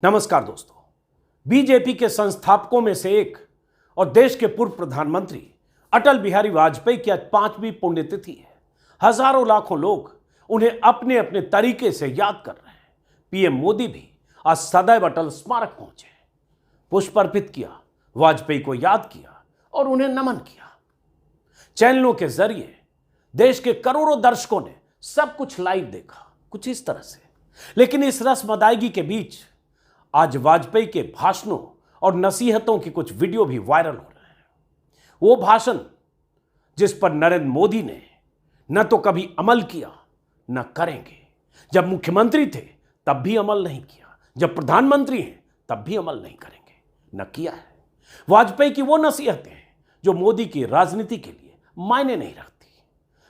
नमस्कार दोस्तों। बीजेपी के संस्थापकों में से एक और देश के पूर्व प्रधानमंत्री अटल बिहारी वाजपेयी की आज 5वीं पुण्यतिथि है। हजारों लाखों लोग उन्हें अपने अपने तरीके से याद कर रहे हैं। पीएम मोदी भी आज सदैव अटल स्मारक पहुंचे, पुष्प अर्पित किया, वाजपेयी को याद किया और उन्हें नमन किया। चैनलों के जरिए देश के करोड़ों दर्शकों ने सब कुछ लाइव देखा, कुछ इस तरह से। लेकिन इस रस्म अदायगी के बीच आज वाजपेयी के भाषणों और नसीहतों की कुछ वीडियो भी वायरल हो रहे हैं। वो भाषण जिस पर नरेंद्र मोदी ने न तो कभी अमल किया न करेंगे। जब मुख्यमंत्री थे तब भी अमल नहीं किया, जब प्रधानमंत्री हैं तब भी अमल नहीं करेंगे, न किया है। वाजपेयी की वो नसीहतें हैं जो मोदी की राजनीति के लिए मायने नहीं रखती।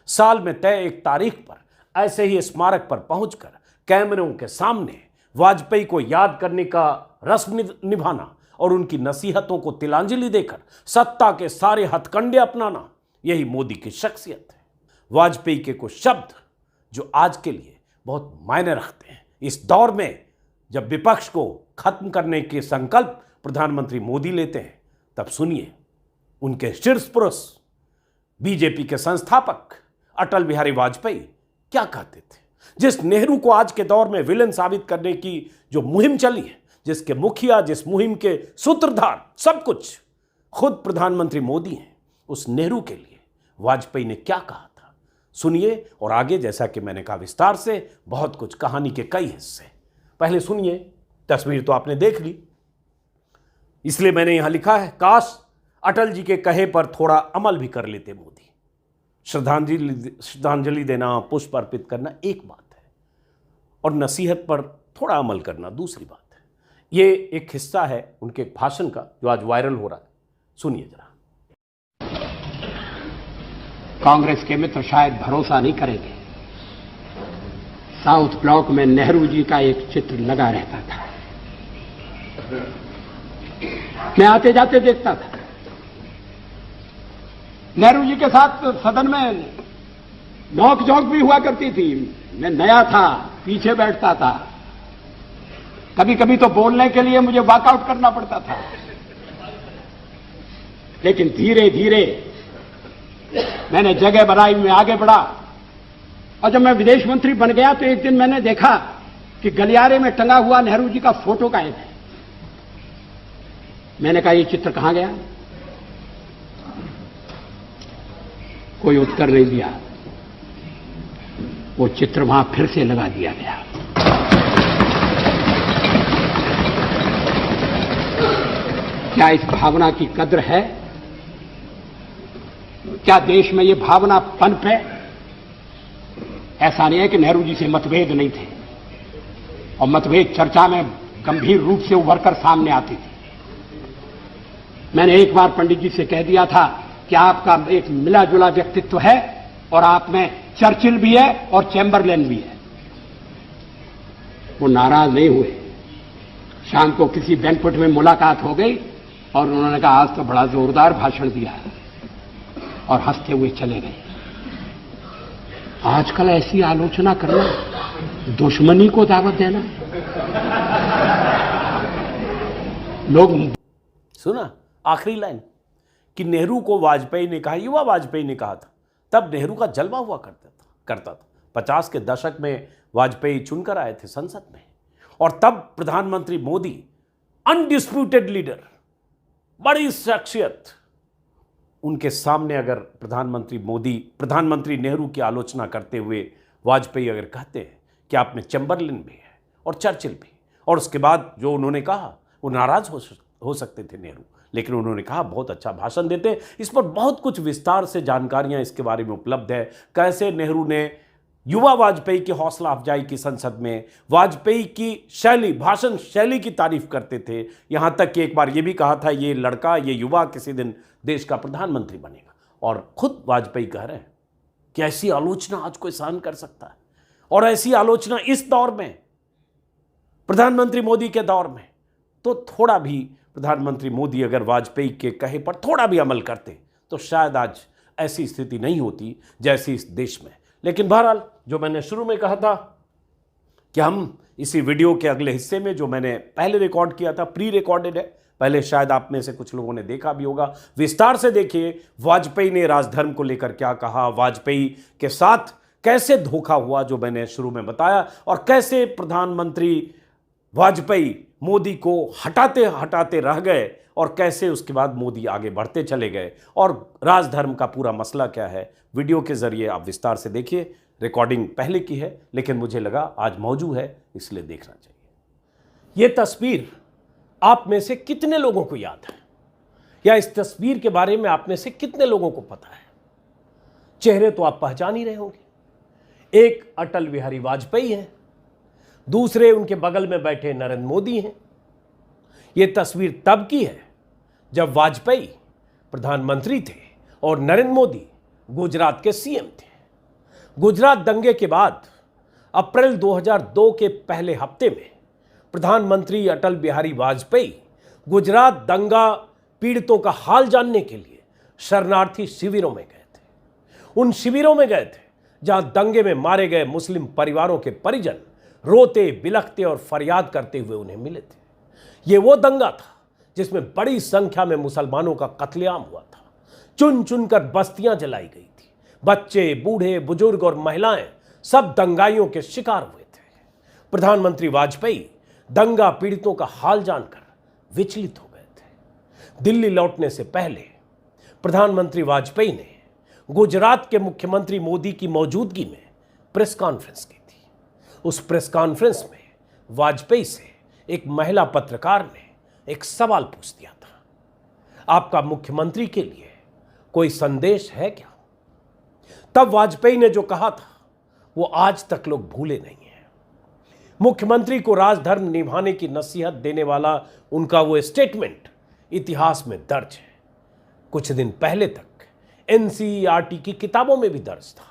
साल में तय एक तारीख पर ऐसे ही स्मारक पर पहुंचकर कैमरों के सामने वाजपेयी को याद करने का रस्म निभाना और उनकी नसीहतों को तिलांजलि देकर सत्ता के सारे हथकंडे अपनाना, यही मोदी की शख्सियत है। वाजपेयी के कुछ शब्द जो आज के लिए बहुत मायने रखते हैं। इस दौर में जब विपक्ष को खत्म करने के संकल्प प्रधानमंत्री मोदी लेते हैं, तब सुनिए उनके शीर्ष पुरुष बीजेपी के संस्थापक अटल बिहारी वाजपेयी क्या कहते थे। जिस नेहरू को आज के दौर में विलेन साबित करने की जो मुहिम चली है, जिसके मुखिया, जिस मुहिम के सूत्रधार सब कुछ खुद प्रधानमंत्री मोदी हैं, उस नेहरू के लिए वाजपेयी ने क्या कहा था, सुनिए। और आगे जैसा कि मैंने कहा विस्तार से, बहुत कुछ कहानी के कई हिस्से। पहले सुनिए, तस्वीर तो आपने देख ली, इसलिए मैंने यहां लिखा है, काश अटल जी के कहे पर थोड़ा अमल भी कर लेते मोदी। श्रद्धांजलि देना, पुष्प अर्पित करना एक बात है और नसीहत पर थोड़ा अमल करना दूसरी बात है। ये एक हिस्सा है उनके भाषण का जो आज वायरल हो रहा है, सुनिए जरा। कांग्रेस के मित्र शायद भरोसा नहीं करेंगे, साउथ ब्लॉक में नेहरू जी का एक चित्र लगा रहता था। मैं आते जाते देखता था। नेहरू जी के साथ सदन में नोक झोंक भी हुआ करती थी। मैं नया था, पीछे बैठता था। कभी कभी तो बोलने के लिए मुझे वॉकआउट करना पड़ता था। लेकिन धीरे धीरे मैंने जगह बनाई, मैं आगे बढ़ा और जब मैं विदेश मंत्री बन गया तो एक दिन मैंने देखा कि गलियारे में टंगा हुआ नेहरू जी का फोटो गायब है। मैंने कहा, ये चित्र कहां गया? कोई उत्तर नहीं दिया। वो चित्र वहां फिर से लगा दिया गया। क्या इस भावना की कद्र है? क्या देश में ये भावना पनप है? ऐसा नहीं है कि नेहरू जी से मतभेद नहीं थे, और मतभेद चर्चा में गंभीर रूप से उभरकर सामने आती थी। मैंने एक बार पंडित जी से कह दिया था कि आपका एक मिला जुला व्यक्तित्व है और आप में चर्चिल भी है और चैम्बरलेन भी है। वो नाराज नहीं हुए। शाम को किसी बैंक्वेट में मुलाकात हो गई और उन्होंने कहा, आज तो बड़ा जोरदार भाषण दिया है, और हंसते हुए चले गए। आजकल ऐसी आलोचना करना, दुश्मनी को दावत देना। लोग सुना आखिरी लाइन कि नेहरू को वाजपेयी ने कहा, युवा वाजपेयी ने कहा था। तब नेहरू का जलवा हुआ करता था। 50 के दशक में वाजपेयी चुनकर आए थे संसद में, और तब प्रधानमंत्री मोदी, अनडिस्प्यूटेड लीडर, बड़ी शख्सियत, उनके सामने अगर प्रधानमंत्री नेहरू की आलोचना करते हुए वाजपेयी अगर कहते हैं कि आप में चैम्बरलेन भी है और चर्चिल भी, और उसके बाद जो उन्होंने कहा वो नाराज हो सकते थे नेहरू, लेकिन उन्होंने कहा बहुत अच्छा भाषण देते हैं। इस पर बहुत कुछ विस्तार से जानकारियां इसके बारे में उपलब्ध है। कैसे नेहरू ने युवा वाजपेयी की हौसला अफजाई की संसद में, वाजपेयी की शैली, भाषण शैली की तारीफ करते थे। यहां तक कि एक बार यह भी कहा था, ये लड़का, ये युवा किसी दिन देश का प्रधानमंत्री बनेगा। और खुद वाजपेयी कह रहे हैं कि ऐसी आलोचना आज कोई सहन कर सकता है, और ऐसी आलोचना इस दौर में, प्रधानमंत्री मोदी के दौर में, तो थोड़ा भी प्रधानमंत्री मोदी अगर वाजपेयी के कहे पर थोड़ा भी अमल करते तो शायद आज ऐसी स्थिति नहीं होती जैसी इस देश में। लेकिन बहरहाल, जो मैंने शुरू में कहा था कि हम इसी वीडियो के अगले हिस्से में, जो मैंने पहले रिकॉर्ड किया था, प्री रिकॉर्डेड है, पहले शायद आप में से कुछ लोगों ने देखा भी होगा, विस्तार से देखिए वाजपेयी ने राजधर्म को लेकर क्या कहा, वाजपेयी के साथ कैसे धोखा हुआ जो मैंने शुरू में बताया, और कैसे प्रधानमंत्री वाजपेयी मोदी को हटाते हटाते रह गए और कैसे उसके बाद मोदी आगे बढ़ते चले गए, और राजधर्म का पूरा मसला क्या है। वीडियो के जरिए आप विस्तार से देखिए। रिकॉर्डिंग पहले की है, लेकिन मुझे लगा आज मौजूद है इसलिए देखना चाहिए। यह तस्वीर आप में से कितने लोगों को याद है, या इस तस्वीर के बारे में आप में से कितने लोगों को पता है? चेहरे तो आप पहचान ही रहे होंगे। एक अटल बिहारी वाजपेयी है, दूसरे उनके बगल में बैठे नरेंद्र मोदी हैं। यह तस्वीर तब की है जब वाजपेयी प्रधानमंत्री थे और नरेंद्र मोदी गुजरात के सीएम थे। गुजरात दंगे के बाद अप्रैल 2002 के पहले हफ्ते में प्रधानमंत्री अटल बिहारी वाजपेयी गुजरात दंगा पीड़ितों का हाल जानने के लिए शरणार्थी शिविरों में गए थे। उन शिविरों में गए थे जहां दंगे में मारे गए मुस्लिम परिवारों के परिजन रोते बिलखते और फरियाद करते हुए उन्हें मिले थे। ये वो दंगा था जिसमें बड़ी संख्या में मुसलमानों का कत्लेआम हुआ था। चुन चुनकर बस्तियां जलाई गई थी। बच्चे, बूढ़े, बुजुर्ग और महिलाएं सब दंगाइयों के शिकार हुए थे। प्रधानमंत्री वाजपेयी दंगा पीड़ितों का हाल जानकर विचलित हो गए थे। दिल्ली लौटने से पहले प्रधानमंत्री वाजपेयी ने गुजरात के मुख्यमंत्री मोदी की मौजूदगी में प्रेस कॉन्फ्रेंस की थी। उस प्रेस कॉन्फ्रेंस में वाजपेयी से एक महिला पत्रकार ने एक सवाल पूछ दिया था, आपका मुख्यमंत्री के लिए कोई संदेश है क्या? तब वाजपेयी ने जो कहा था वो आज तक लोग भूले नहीं हैं। मुख्यमंत्री को राजधर्म निभाने की नसीहत देने वाला उनका वो स्टेटमेंट इतिहास में दर्ज है। कुछ दिन पहले तक एनसीईआरटी की किताबों में भी दर्ज था,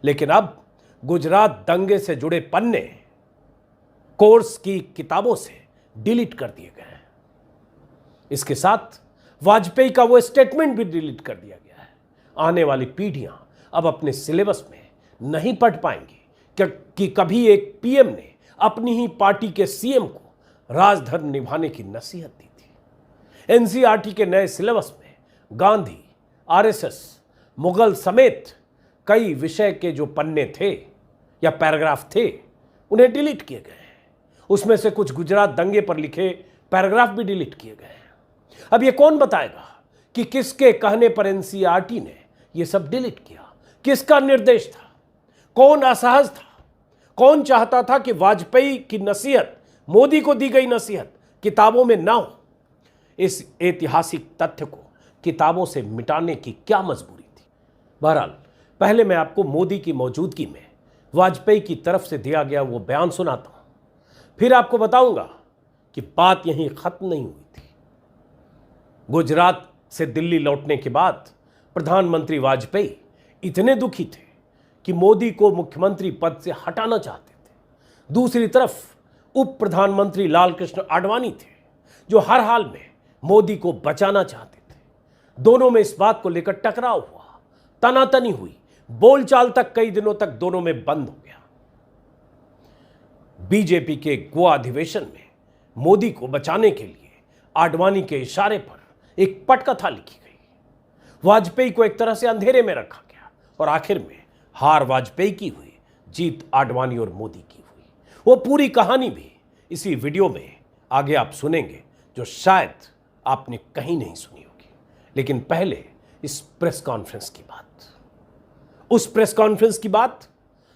लेकिन अब गुजरात दंगे से जुड़े पन्ने कोर्स की किताबों से डिलीट कर दिए गए हैं। इसके साथ वाजपेयी का वो स्टेटमेंट भी डिलीट कर दिया गया है। आने वाली पीढ़ियां अब अपने सिलेबस में नहीं पढ़ पाएंगी कि कभी एक पीएम ने अपनी ही पार्टी के सीएम को राजधर्म निभाने की नसीहत दी थी। एनसीईआरटी के नए सिलेबस में गांधी, आरएसएस, मुगल समेत कई विषय के जो पन्ने थे या पैराग्राफ थे उन्हें डिलीट किए गए हैं। उसमें से कुछ गुजरात दंगे पर लिखे पैराग्राफ भी डिलीट किए गए हैं। अब ये कौन बताएगा कि किसके कहने पर एनसीईआरटी ने यह सब डिलीट किया? किसका निर्देश था? कौन असहज था? कौन चाहता था कि वाजपेयी की नसीहत, मोदी को दी गई नसीहत किताबों में ना हो? इस ऐतिहासिक तथ्य को किताबों से मिटाने की क्या मजबूरी थी? बहरहाल, पहले मैं आपको मोदी की मौजूदगी में वाजपेयी की तरफ से दिया गया वो बयान सुनाता हूं, फिर आपको बताऊंगा कि बात यहीं खत्म नहीं हुई थी। गुजरात से दिल्ली लौटने के बाद प्रधानमंत्री वाजपेयी इतने दुखी थे कि मोदी को मुख्यमंत्री पद से हटाना चाहते थे। दूसरी तरफ उप प्रधानमंत्री लालकृष्ण आडवाणी थे, जो हर हाल में मोदी को बचाना चाहते थे। दोनों में इस बात को लेकर टकराव हुआ, तनातनी हुई, बोलचाल तक कई दिनों तक दोनों में बंद हो गया। बीजेपी के गोवा अधिवेशन में मोदी को बचाने के लिए आडवाणी के इशारे पर एक पटकथा लिखी गई। वाजपेयी को एक तरह से अंधेरे में रखा गया और आखिर में हार वाजपेयी की हुई, जीत आडवाणी और मोदी की हुई। वो पूरी कहानी भी इसी वीडियो में आगे आप सुनेंगे, जो शायद आपने कहीं नहीं सुनी होगी। लेकिन पहले इस प्रेस कॉन्फ्रेंस की बात, उस प्रेस कॉन्फ्रेंस की बात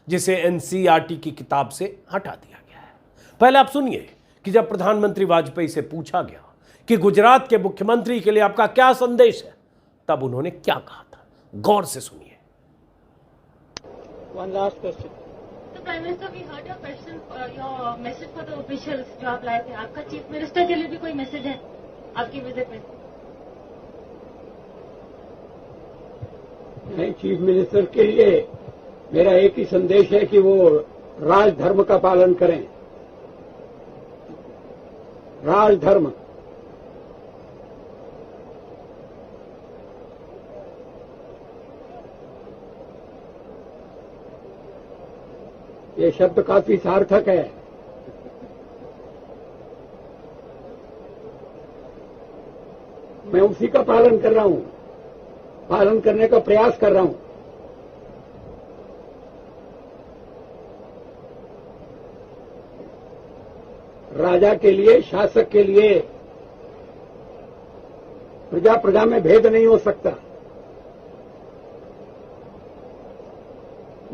जिसे एनसीईआरटी की किताब से हटा दिया गया है। पहले आप सुनिए कि जब प्रधानमंत्री वाजपेयी से पूछा गया कि गुजरात के मुख्यमंत्री के लिए आपका क्या संदेश है, तब उन्होंने क्या कहा था। गौर से सुनिए। One last question. So, Prime Minister, we heard your question, your message for the officials जो आप लाए थे। आपका चीफ मिनिस्टर के लिए भी कोई मैसेज है आपकी विजिट में? नहीं, चीफ मिनिस्टर के लिए मेरा एक ही संदेश है कि वो राजधर्म का पालन करें। राजधर्म, ये शब्द काफी सार्थक है। मैं उसी का पालन कर रहा हूं, पालन करने का प्रयास कर रहा हूं। राजा के लिए, शासक के लिए प्रजा प्रजा में भेद नहीं हो सकता।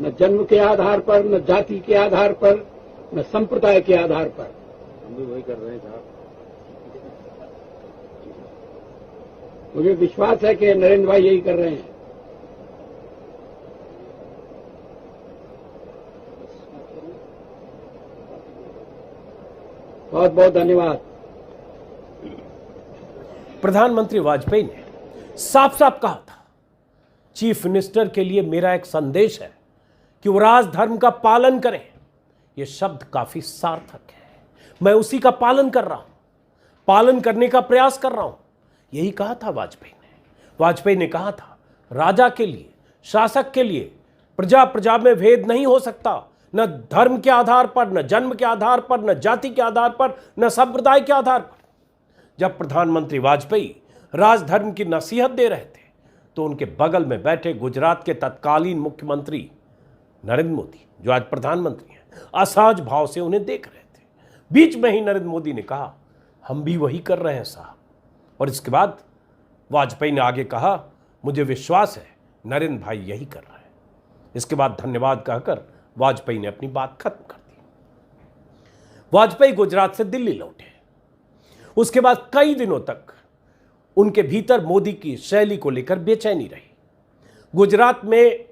न जन्म के आधार पर, न जाति के आधार पर, न संप्रदाय के आधार पर। हम भी वही कर रहे हैं साहब। मुझे विश्वास है कि नरेंद्र भाई यही कर रहे हैं। बहुत बहुत धन्यवाद। प्रधानमंत्री वाजपेयी ने साफ साफ कहा था, चीफ मिनिस्टर के लिए मेरा एक संदेश है कि वो राजधर्म का पालन करें। यह शब्द काफी सार्थक है। मैं उसी का पालन कर रहा हूं, पालन करने का प्रयास कर रहा हूं। यही कहा था वाजपेयी ने। वाजपेयी ने कहा था, राजा के लिए, शासक के लिए प्रजा प्रजा में भेद नहीं हो सकता, न धर्म के आधार पर, न जन्म के आधार पर, न जाति के आधार पर, न संप्रदाय के आधार पर। जब प्रधानमंत्री वाजपेयी राजधर्म की नसीहत दे रहे थे तो उनके बगल में बैठे गुजरात के तत्कालीन मुख्यमंत्री नरेंद्र मोदी, जो आज प्रधानमंत्री हैं, असहज भाव से उन्हें देख रहे थे। बीच में ही नरेंद्र मोदी ने कहा, हम भी वही कर रहे हैं साहब। और इसके बाद वाजपेयी ने आगे कहा, मुझे विश्वास है नरेंद्र भाई यही कर रहे हैं। इसके बाद धन्यवाद कहकर वाजपेयी ने अपनी बात खत्म कर दी। वाजपेयी गुजरात से दिल्ली लौटे। उसके बाद कई दिनों तक उनके भीतर मोदी की शैली को लेकर बेचैनी रही। गुजरात में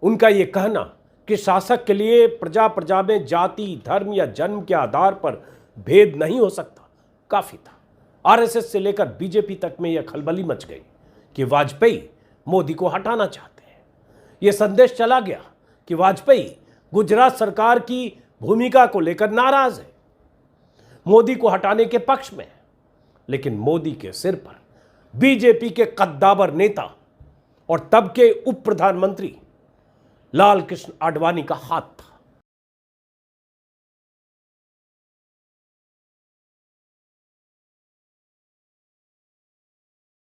उनका यह कहना कि शासक के लिए प्रजा प्रजा में जाति, धर्म या जन्म के आधार पर भेद नहीं हो सकता काफी था। आरएसएस से लेकर बीजेपी तक में यह खलबली मच गई कि वाजपेयी मोदी को हटाना चाहते हैं। यह संदेश चला गया कि वाजपेयी गुजरात सरकार की भूमिका को लेकर नाराज है, मोदी को हटाने के पक्ष में। लेकिन मोदी के सिर पर बीजेपी के कद्दावर नेता और तब के उप प्रधानमंत्री लाल कृष्ण आडवाणी का हाथ था।